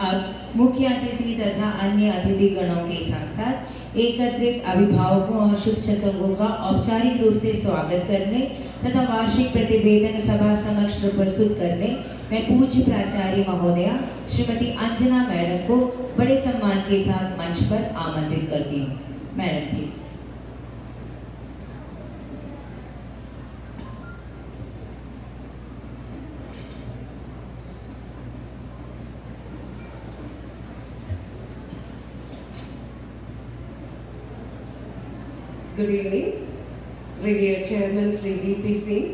अब मुख्य अतिथि तथा अन्य अतिथि गणों के साथ साथ एकत्रित अभिभावकों और शुभचिंतकों का औपचारिक रूप से स्वागत करने तथा वार्षिक प्रतिवेदन सभा समक्ष प्रस्तुत करने मैं पूज्य प्राचार्य महोदया श्रीमती अंजना मैडम को बड़े सम्मान के साथ मंच पर आमंत्रित करती हूँ। Madam please. Good evening, Revered Chairman Sri V.P. Singh,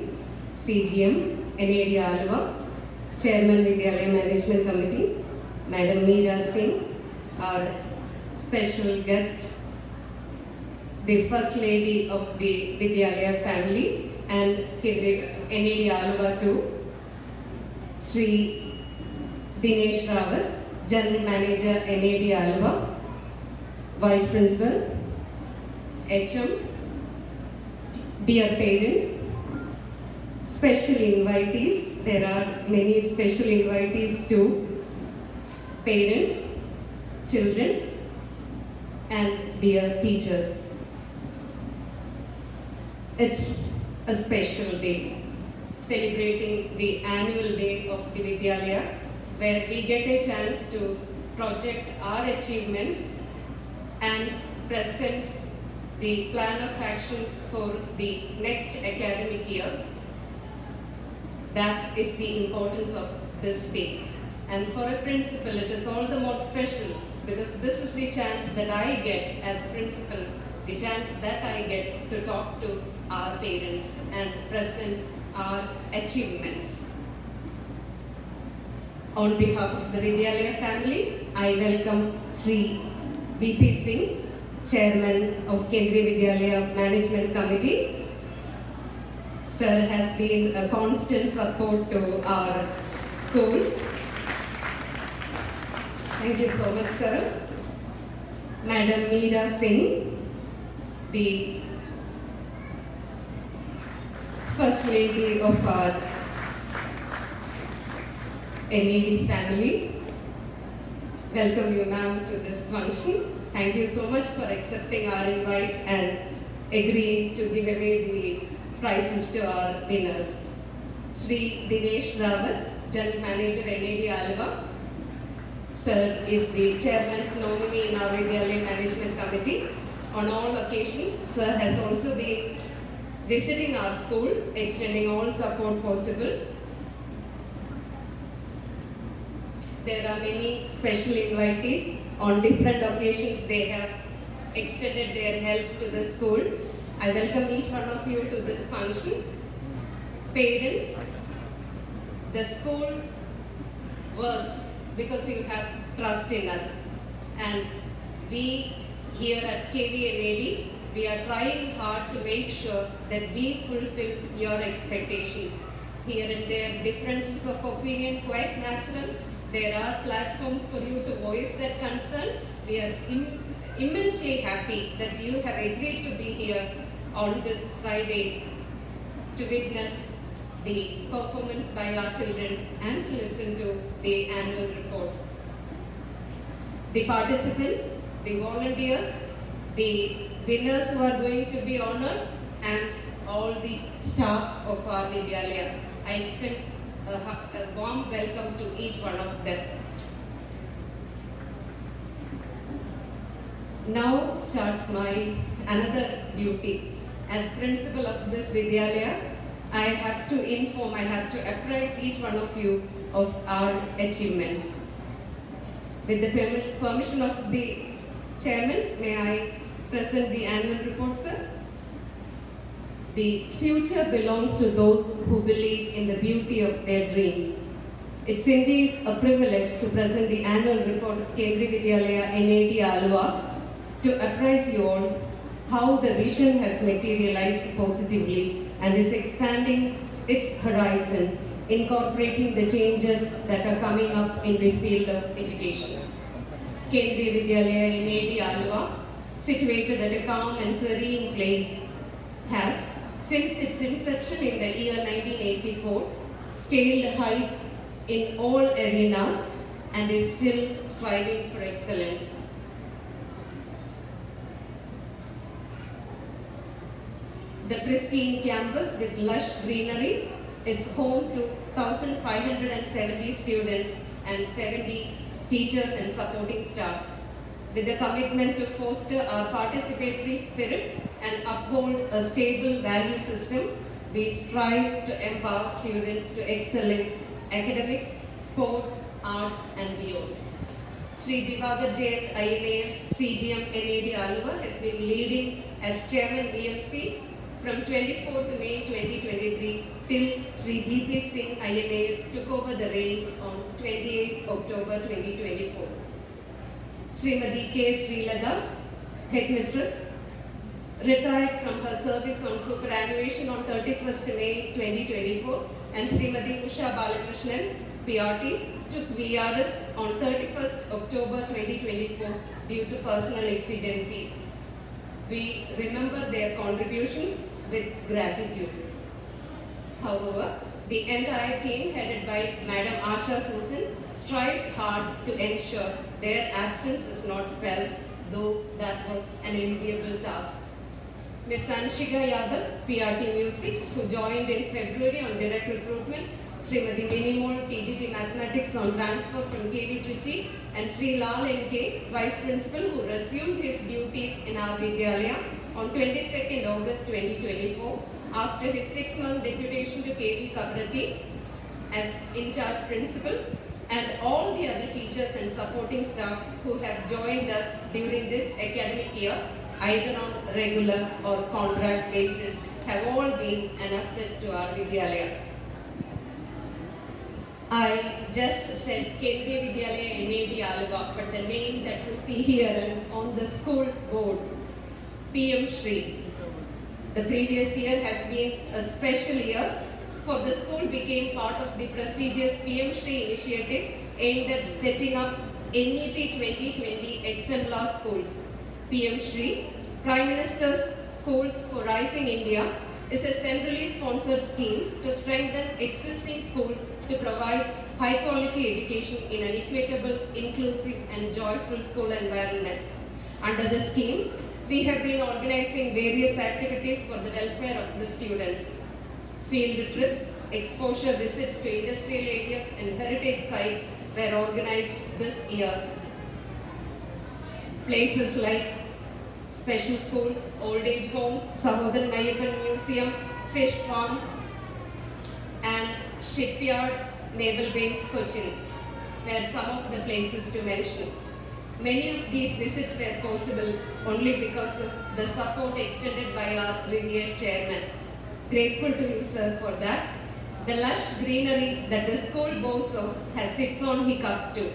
CGM, NAD Alva, Chairman Vidyalaya Management Committee, Madam Meera Singh, our special guest, the First Lady of the Vidyalaya family, and NAD Alva too, Sri Dinesh Rawat, General Manager NAD Alva, Vice Principal, HM, dear parents, special invitees, there are many special invitees too, parents, children, and dear teachers. It's a special day, celebrating the annual day of the Vidyalaya, where we get a chance to project our achievements and present the plan of action for the next academic year. That is the importance of this day. And for a principal, it is all the more special because this is the chance that I get as principal, the chance that I get to talk to our parents and present our achievements. On behalf of the Vidyalaya family, I welcome Sri V.P. Singh, Chairman of Kendriya Vidyalaya Management Committee. Sir has been a constant support to our school. Thank you so much, sir. Madam Meera Singh, the First Lady of our NAD family. Welcome you, ma'am, to this function. Thank you so much for accepting our invite and agreeing to give away the prizes to our winners. Sri Dinesh Rawat, General Manager NAD Alva. Sir is the Chairman's nominee in our Vidyalaya Management Committee. On all occasions, Sir has also been visiting our school, extending all support possible. There are many special invitees. On different occasions, they have extended their help to the school. I welcome each one of you to this function. Parents, the school works because you have trust in us. And we here at KVNAD, we are trying hard to make sure that we fulfill your expectations. Here and there, differences of opinion, quite natural. There are platforms for you to voice that concern. We are immensely happy that you have agreed to be here on this Friday to witness the performance by our children and to listen to the annual report. The participants, the volunteers, the winners who are going to be honored, and all the staff of our Vidyalaya. I extend a warm welcome to each one of them. Now starts my another duty. As principal of this Vidyalaya, I have to inform, I have to apprise each one of you of our achievements. With the permission of the chairman, may I present the annual report, sir? The future belongs to those who believe in the beauty of their dreams. It's indeed a privilege to present the annual report of Kendriya Vidyalaya NAD Alva to apprise you all how the vision has materialized positively and is expanding its horizon, incorporating the changes that are coming up in the field of education. Kendriya Vidyalaya NAD Alva, situated at a calm and serene place, has, since its inception in the year 1984, scaled heights in all arenas and is still striving for excellence. The pristine campus with lush greenery is home to 1,570 students and 70 teachers and supporting staff. With the commitment to foster a participatory spirit and uphold a stable value system, we strive to empower students to excel in academics, sports, arts and beyond. Sri Divakar JS INAS CGM NAD Aluva has been leading as Chairman BMC from 24th May 2023 till Sri DP Singh INAS took over the reins on 28 October 2024. Srimati K. Srilada, Headmistress, retired from her service on superannuation on 31st May 2024, and Srimati Usha Balakrishnan, PRT, took VRS on 31st October 2024 due to personal exigencies. We remember their contributions with gratitude. However, the entire team headed by Madam Asha Susan strived hard to ensure their absence is not felt, though that was an enviable task. Ms. Anshika Yadav, PRT Music, who joined in February on direct recruitment, Srimati Minimol, TGT Mathematics on transfer from KV Trichy, and Sri Lal NK, Vice Principal, who resumed his duties in our Vidyalaya on 22nd August 2024 after his 6-month deputation to KV Kaprati as in-charge principal, and all the other teachers and supporting staff who have joined us during this academic year, either on regular or contract basis, have all been an asset to our Vidyalaya. I just said Kendriya Vidyalaya NAD Aluva, but the name that you see here and on the school board, PM Shri. The previous year has been a special year, for the school became part of the prestigious PM Shri initiative aimed at setting up NEP 2020 exemplar schools. PM Shri, Prime Minister's Schools for Rising India, is a centrally sponsored scheme to strengthen existing schools to provide high-quality education in an equitable, inclusive and joyful school environment. Under the scheme, we have been organizing various activities for the welfare of the students. Field trips, exposure visits to industrial areas and heritage sites were organized this year. Places like special schools, old age homes, Sahodaran Mayappan Museum, fish farms and shipyard, naval base Cochin were some of the places to mention. Many of these visits were possible only because of the support extended by our revered chairman. Grateful to you, sir, for that. The lush greenery that the school boasts of has its own hiccups too.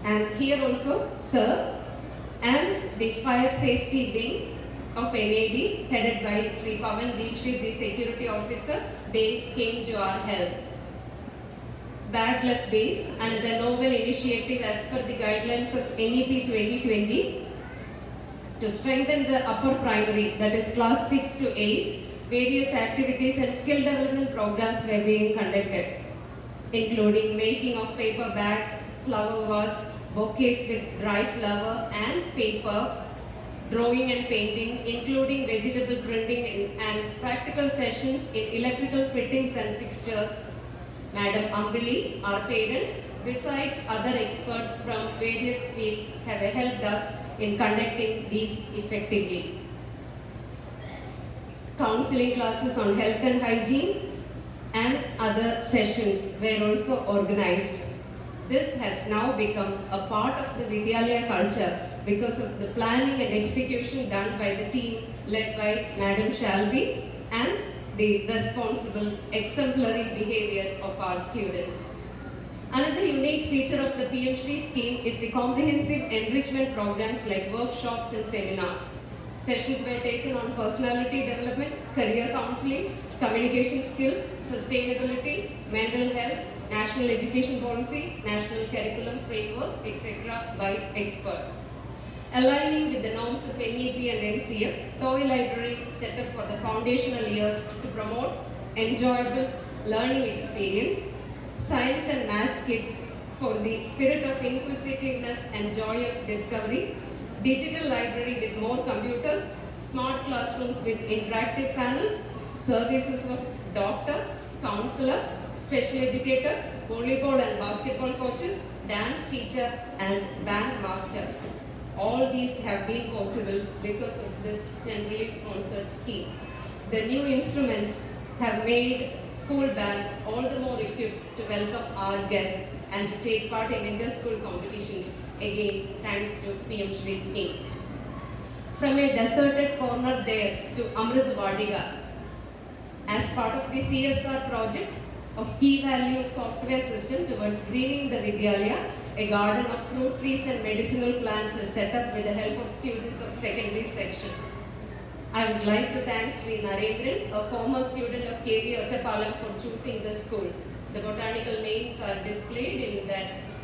And here also, sir, and the fire safety wing of NAD, headed by Sri Pavan Dikshit, the security officer, they came to our help. Badless Days, another novel initiative as per the guidelines of NEP 2020 to strengthen the upper primary, that is class 6 to 8, various activities and skill development programs were being conducted, including making of paper bags, flower vase, bouquets with dry flower and paper, drawing and painting, including vegetable printing and practical sessions in electrical fittings and fixtures. Madam Ambili, our parent, besides other experts from various fields, have helped us in conducting these effectively. Counseling classes on health and hygiene and other sessions were also organized. This has now become a part of the Vidyalaya culture because of the planning and execution done by the team led by Madam Shalby and the responsible, exemplary behavior of our students. Another unique feature of the PM Shri scheme is the comprehensive enrichment programs like workshops and seminars. Sessions were taken on personality development, career counseling, communication skills, sustainability, mental health, national education policy, national curriculum framework, etc. by experts. Aligning with the norms of NEP and NCF, toy library set up for the foundational years to promote enjoyable learning experience, science and maths kits for the spirit of inquisitiveness and joy of discovery, digital library with more computers, smart classrooms with interactive panels, services of doctor, counselor, special educator, volleyball and basketball coaches, dance teacher and band master. All these have been possible because of this centrally sponsored scheme. The new instruments have made school band all the more equipped to welcome our guests and to take part in inter-school competitions. Again, thanks to PM Shri scheme. From a deserted corner there to Amrit Vadiga, as part of the CSR project of Key Value software system towards greening the Vidyalaya, a garden of fruit trees and medicinal plants is set up with the help of students of secondary section. I would like to thank Sri Narendran, a former student of KV Ottapalam, for choosing this school. The botanical names are displayed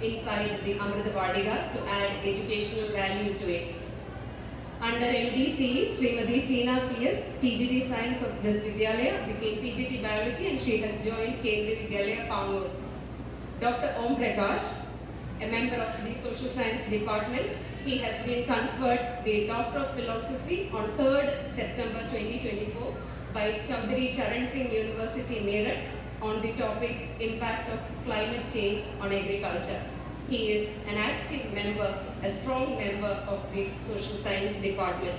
inside the Amrit Vadiga to add educational value to it. Under LDC, Srimati Seena CS, TGD Science of this Vidyalaya, became PGT Biology and she has joined Kendriya Vidyalaya, Pangur. Dr. Om Prakash, a member of the Social Science Department, he has been conferred the Doctor of Philosophy on 3rd September 2024 by Chaudhary Charan Singh University, Meerut, on the topic Impact of Climate Change on Agriculture. He is an active member, a strong member of the Social Science Department.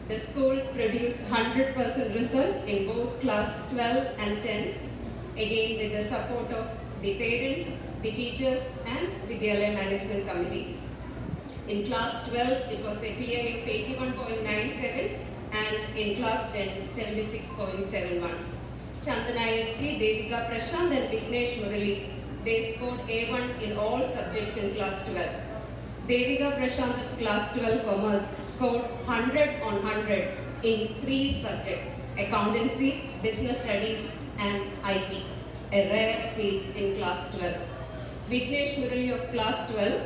The school produced 100% result in both class 12 and 10, again with the support of the parents, the teachers and Vidyalaya Management Committee. In class 12, it was a PI of 81.97 and in class 10, 76.71. Chandana SP, Devika Prashant and Vignesh Murali, they scored A1 in all subjects in class 12. Devika Prashant of class 12 Commerce scored 100 on 100 in 3 subjects, accountancy, business studies and IP, a rare feat in class 12. Vignesh Murali of class 12,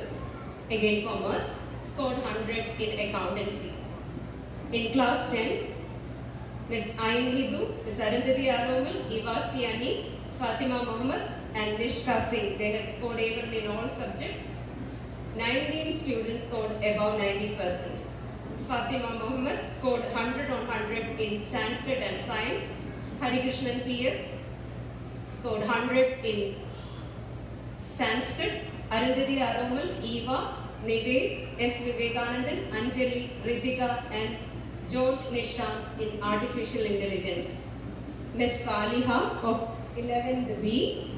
again Commerce, scored 100 in accountancy. In class 10, Ms. Ayn Hidu, Ms. Arundhati Aromal, Eva Siani, Fatima Muhammad and Nishka Singh, they have scored A1 in all subjects. 19 students scored above 90%. Fatima Muhammad scored 100 on 100 in Sanskrit and Science. Harikrishnan PS scored 100 in Sanskrit. Arundhati Aromal, Eva, Nived, S. Vivekanandan, Anjali, Ritika and George Nishant in Artificial Intelligence. Ms. Saliha of 11th B,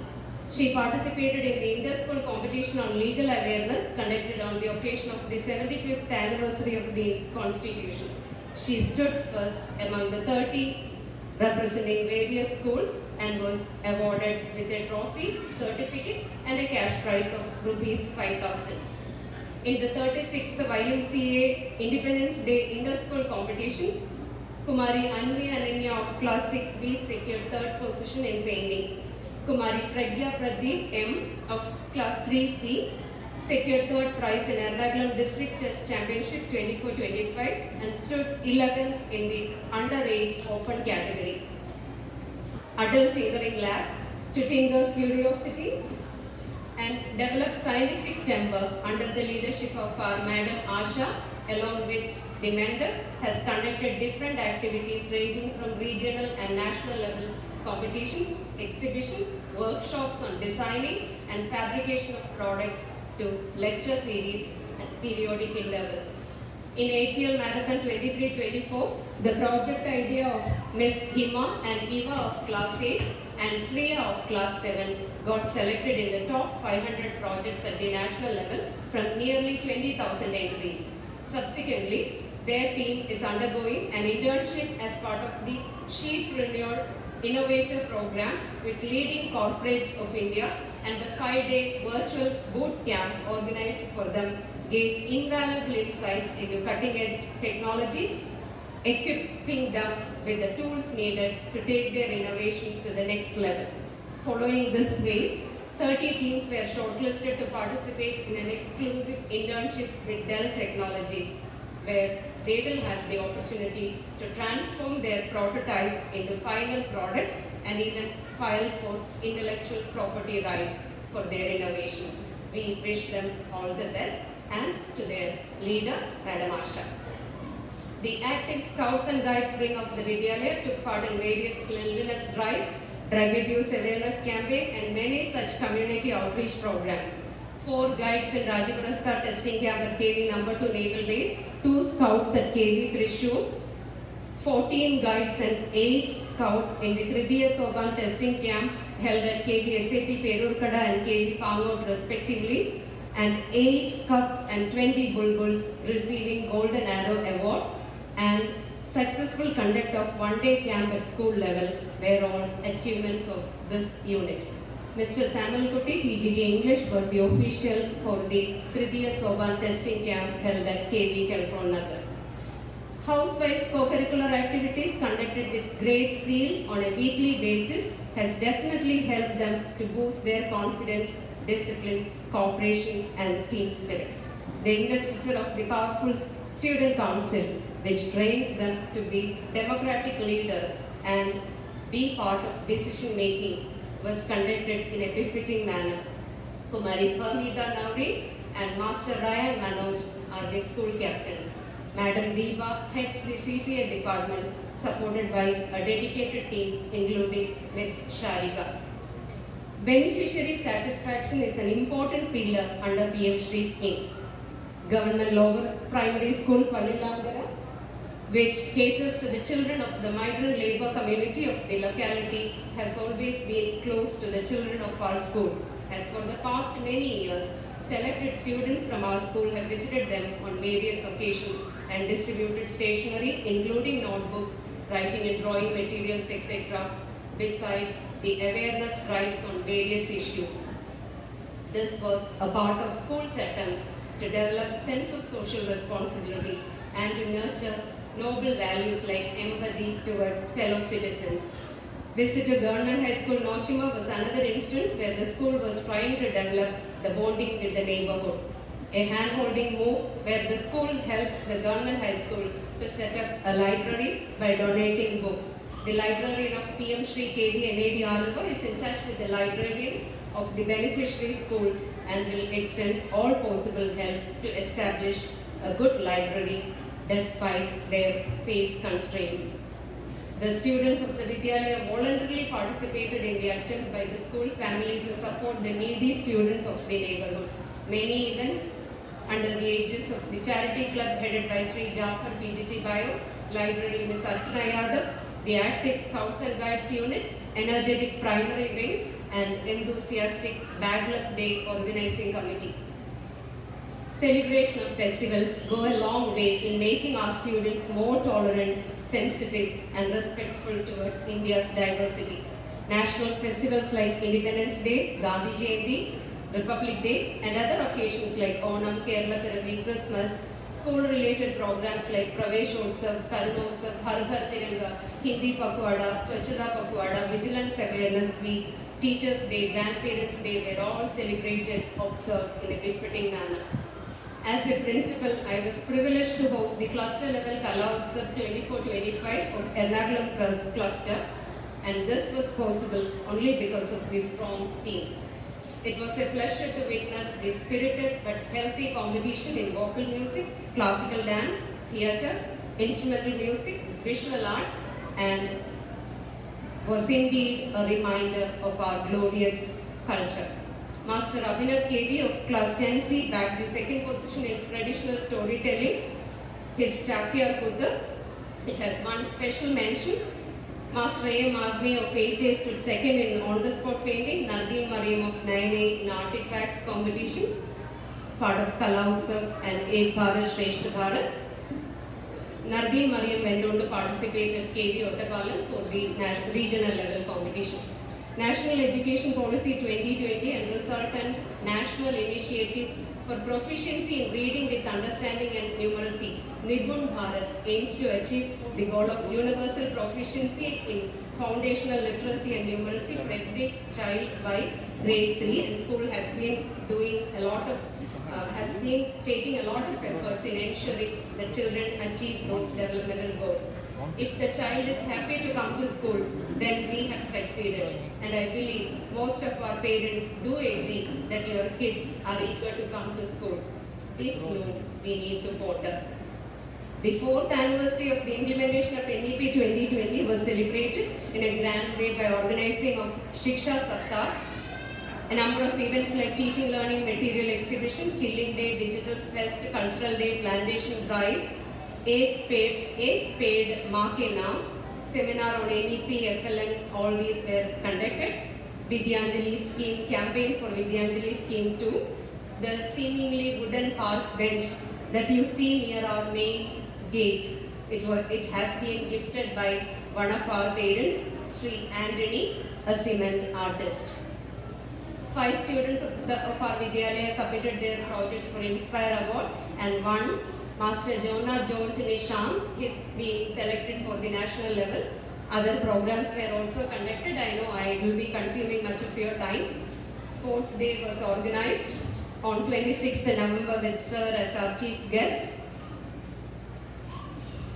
she participated in the inter-school competition on legal awareness conducted on the occasion of the 75th anniversary of the Constitution. She stood first among the 30 representing various schools and was awarded with a trophy, certificate and a cash prize of rupees 5,000. In the 36th YMCA Independence Day inter-school competitions, Kumari Anvi Ananya of class 6B secured 3rd position in painting. Kumari Pragya Pradeep M of class 3C secured 3rd prize in Ernakulam District Chess Championship 24-25 and stood 11th in the under-age open category. Adult Tinkering Lab to tinker curiosity and develop scientific temper under the leadership of our Madam Asha along with the mentor has conducted different activities ranging from regional and national level competitions, exhibitions, workshops on designing and fabrication of products to lecture series and periodic endeavors. In ATL Marathon 23-24, the project idea of Ms. Hima and Eva of class 8 and Sriya of class 7 got selected in the top 500 projects at the national level from nearly 20,000 entries. Subsequently, their team is undergoing an internship as part of the Sheepreneur Innovator Program with leading corporates of India, and the 5-day virtual boot camp organized for them gave invaluable insights into cutting-edge technologies, equipping them with the tools needed to take their innovations to the next level. Following this phase, 30 teams were shortlisted to participate in an exclusive internship with Dell Technologies, where they will have the opportunity to transform their prototypes into final products and even file for intellectual property rights. for their innovations. We wish them all the best, and to their leader, Madam Asha. The active Scouts and Guides wing of the Vidyalaya took part in various cleanliness drives, drug abuse awareness campaign, and many such community outreach programs. 4 guides in Rajapuraskar testing camp at KV number 2 Naval Base, 2 scouts at KV Thrissur, 14 guides and 8 scouts in the Tridiya Soban testing camp held at KV SAP Perurkada and KV Pangot respectively, and 8 cubs and 20 bulbuls receiving Golden Arrow Award, and successful conduct of one-day camp at school level were all achievements of this unit. Mr. Samuel Kutti, TGT English, was the official for the Tridiya Soban testing camp held at KV Keltron Nagar. House-wise co-curricular activities conducted with great zeal on a weekly basis has definitely helped them to boost their confidence, discipline, cooperation and team spirit. The investiture of the powerful student council, which trains them to be democratic leaders and be part of decision making, was conducted in a befitting manner. Kumari Fahmida Nauri and Master Ryan Manoj are the school captains. Madam Deepa heads the CCA department, supported by a dedicated team including Ms. Sharika. Beneficiary satisfaction is an important pillar under PM Shri scheme. Government Lower Primary School Pallilangara, which caters to the children of the migrant labour community of the locality, has always been close to the children of our school. As for the past many years, selected students from our school have visited them on various occasions and distributed stationery, including notebooks, writing and drawing materials, etc., besides the awareness drives on various issues. This was a part of school's attempt to develop sense of social responsibility and to nurture noble values like empathy towards fellow citizens. Visit to Government High School Nochima was another instance where the school was trying to develop the bonding with the neighborhood. A hand-holding move where the school helped the Government High School to set up a library by donating books. The librarian of PM Shri KD NAD Alva is in touch with the librarian of the beneficiary school and will extend all possible help to establish a good library despite their space constraints. The students of the Vidyalaya voluntarily participated in the attempt by the school family to support the needy students of the neighborhood. Many events under the aegis of the charity club headed by Sri Jafar PGT Bio, Library Ms. Archana Yadav, the Active Scouts and Guides unit, energetic primary wing, and enthusiastic Bagless Day organizing committee. Celebration of festivals go a long way in making our students more tolerant, sensitive and respectful towards India's diversity. National festivals like Independence Day, Gandhi Jayanti, Republic Day and other occasions like Onam, Kerala Piravi, Christmas, school-related programs like Praveshotsav, Tarunotsav, Har Ghar Tiranga, Hindi Pakwada, Swachhata Pakwada, Vigilance Awareness Week, Teachers' Day, Grandparents' Day were all celebrated, observed in a befitting manner. As a principal, I was privileged to host the cluster level Kala Utsav 24-25 of Ernakulam cluster, and this was possible only because of the strong team. It was a pleasure to witness the spirited but healthy competition in vocal music, classical dance, theatre, instrumental music, visual arts, and was indeed a reminder of our glorious culture. Master Abhinav KV of class 10C bagged the second position in traditional storytelling. His Chakyar Kudda, it has one special mention. Master A.M. Agni of 8A stood second in on-the-spot painting. Nardeen Mariam of 9A in artifacts competitions, part of Kala Utsav and Ek Bharat Shreshth Bharat. Nardeen Mariam went on to participate at KV Ottapalam for the regional level competition. National Education Policy 2020 and resultant National Initiative for Proficiency in Reading with Understanding and Numeracy, Nibun Bharat, aims to achieve the goal of universal proficiency in foundational literacy and numeracy for every child by grade 3, and school has been taking a lot of efforts in ensuring the children achieve those developmental goals. If the child is happy to come to school, then we have succeeded. and I believe most of our parents do agree that your kids are eager to come to school. If no, we need to ponder. The fourth anniversary of the implementation of NEP 2020 was celebrated in a grand way by organizing of Shiksha Saptah, a number of events like teaching, learning, material exhibitions, Chilling Day, Digital Fest, Cultural Day, Plantation Drive, eight paid Makena, seminar on NEP, FLN, all these were conducted. Vidyanjali scheme, campaign for Vidyanjali scheme 2. The seemingly wooden park bench that you see near our main gate, it has been gifted by one of our parents, Sri Anthony, a cement artist. 5 students of our Vidyalaya submitted their project for Inspire Award, and one, Master Jonah George Nisham, is being selected for the national level. Other programs were also conducted. I know I will be consuming much of your time. Sports Day was organized on 26th November with Sir as our chief guest.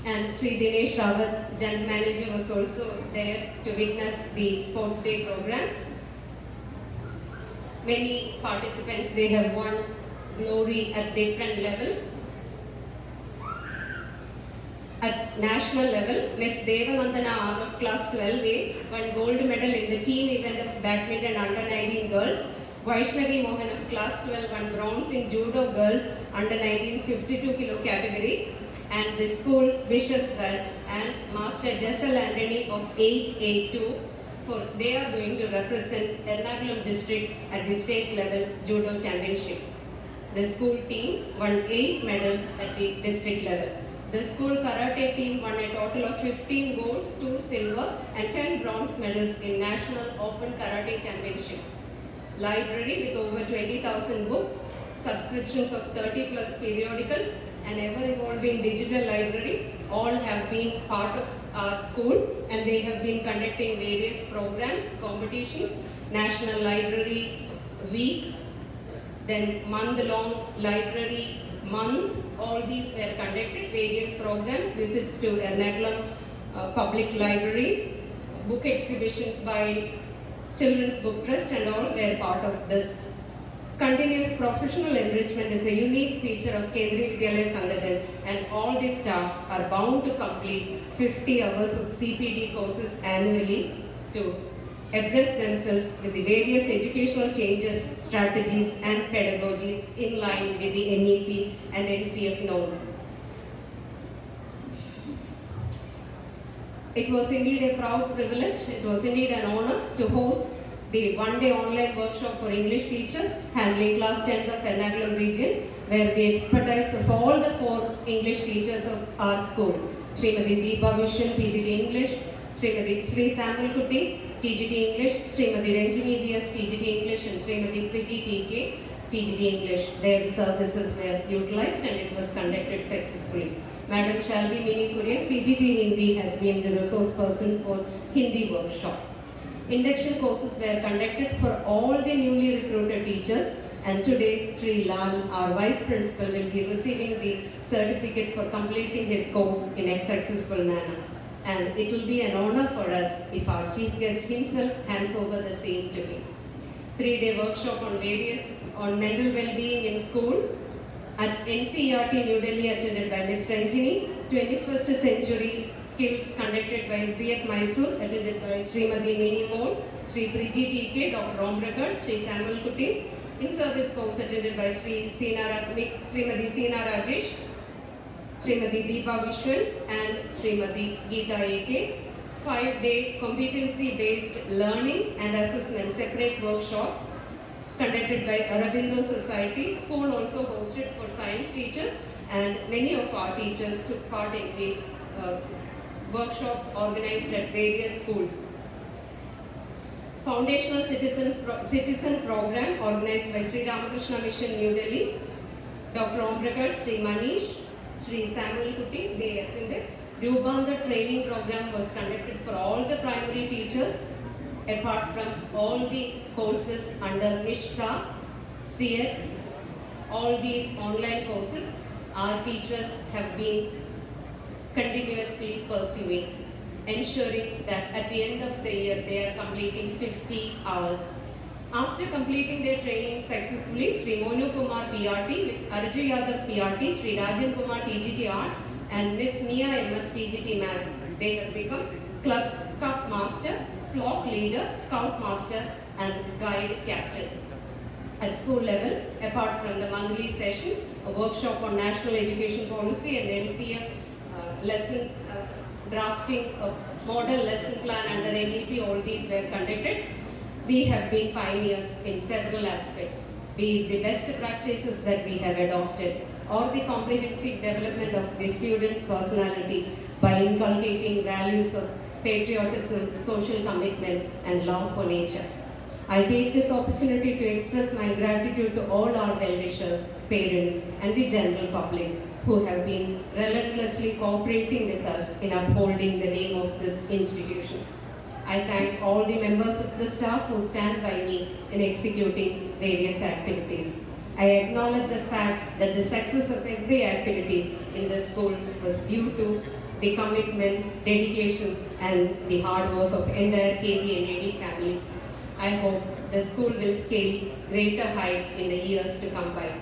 And Sri Dinesh Rawat, General Manager, was also there to witness the Sports Day programs. Many participants, they have won glory at different levels. At national level, Ms. Devanandana of class 12A won gold medal in the team event of badminton under 19 girls. Vaishnavi Mohan of class 12 won bronze in judo girls under 19 52 kilo category. And the school wishes that, and Master Jessel Anthony of 8A2, they are going to represent Ernakulam district at the state level judo championship. The school team won 8 medals at the district level. The school karate team won a total of 15 gold, 2 silver and 10 bronze medals in National Open Karate Championship. Library with over 20,000 books, subscriptions of 30 plus periodicals, and ever-evolving digital library all have been part of our school, and they have been conducting various programs, competitions, National Library Week, then month-long library month. All these were conducted, various programs, visits to Ernakulam Public Library, book exhibitions by Children's Book Trust, and all were part of this. Continuous professional enrichment is a unique feature of Kendriya Vidyalaya Sangathan, and all the staff are bound to complete 50 hours of CPD courses annually to abreast themselves with the various educational changes, strategies and pedagogies in line with the NEP and NCF norms. It was indeed a proud privilege, it was indeed an honor to host the one-day online workshop for English teachers handling class 10th of Ernakulam region, where the expertise of all the 4 English teachers of our school, Srimati Deepa Vishan, PGT English, Sri Samuel Kutti, TGT English, Srimati Ranjini DS, TGT English, and Srimati Priti TK, TGT English. Their services were utilized and it was conducted successfully. Madam Shalvi Mini Kurian, PGT Hindi, has been the resource person for Hindi workshop. Induction courses were conducted for all the newly recruited teachers, and today Sri Lal, our Vice Principal, will be receiving the certificate for completing his course in a successful manner. And it will be an honor for us if our chief guest himself hands over the same to him. 3-day workshop on mental well-being in school at NCERT New Delhi, attended by Ms. Ranjini. 21st century skills conducted by Ziyat Mysore, attended by Srimati Mini Moon, Sri Priji TK, Dr. Romrakar, Sri Samuel Kutti. In service course attended by Srimati Seena Rajesh, Srimati Deepa Vishwan and Srimati Geeta AK. 5-day competency-based learning and assessment separate workshop conducted by Aurobindo Society. School also hosted for science teachers, and many of our teachers took part in the workshops organized at various schools. Foundational Citizen Program organized by Sri Ramakrishna Mission New Delhi. Dr. Omrakar, Sri Manish, Sri Samuel Kutti, they attended. Rubanda training program was conducted for all the primary teachers, apart from all the courses under Nishta, CF, all these online courses, our teachers have been continuously pursuing. ensuring that at the end of the year they are completing 50 hours. After completing their training successfully, Sri Monu Kumar PRT, Ms. Arju Yadav PRT, Sri Rajan Kumar TGT Art, and Ms. Nia MS TGT Maths, they have become Club Cup Master, Flock Leader, Scout Master, and Guide Captain. At school level, apart from the monthly sessions, a workshop on national education policy and NCF lesson drafting of model lesson plan under NEP, all these were conducted. We have been pioneers in several aspects, be it the best practices that we have adopted or the comprehensive development of the student's personality by inculcating values of patriotism, social commitment, and love for nature. I take this opportunity to express my gratitude to all our well-wishers, parents, and the general public who have been relentlessly cooperating with us in upholding the name of this institution. I thank all the members of the staff who stand by me in executing various activities. I acknowledge the fact that the success of every activity in the school was due to the commitment, dedication, and the hard work of entire KB and AD family. I hope the school will scale greater heights in the years to come by.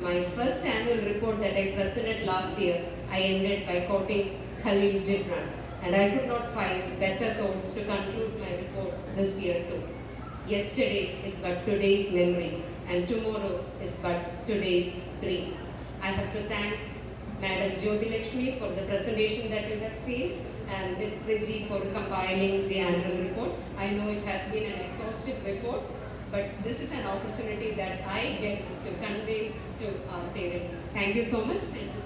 My first annual report that I presented last year, I ended by quoting Khalil Gibran, and I could not find better thoughts to conclude my report this year too. Yesterday is but today's memory, and tomorrow is but today's dream. I have to thank Madam Jyoti Lakshmi for the presentation that you have seen, and Ms. Priji for compiling the annual report. I know it has been an exhaustive report, but this is an opportunity that I get to convey to our parents. Thank you so much. Thank you.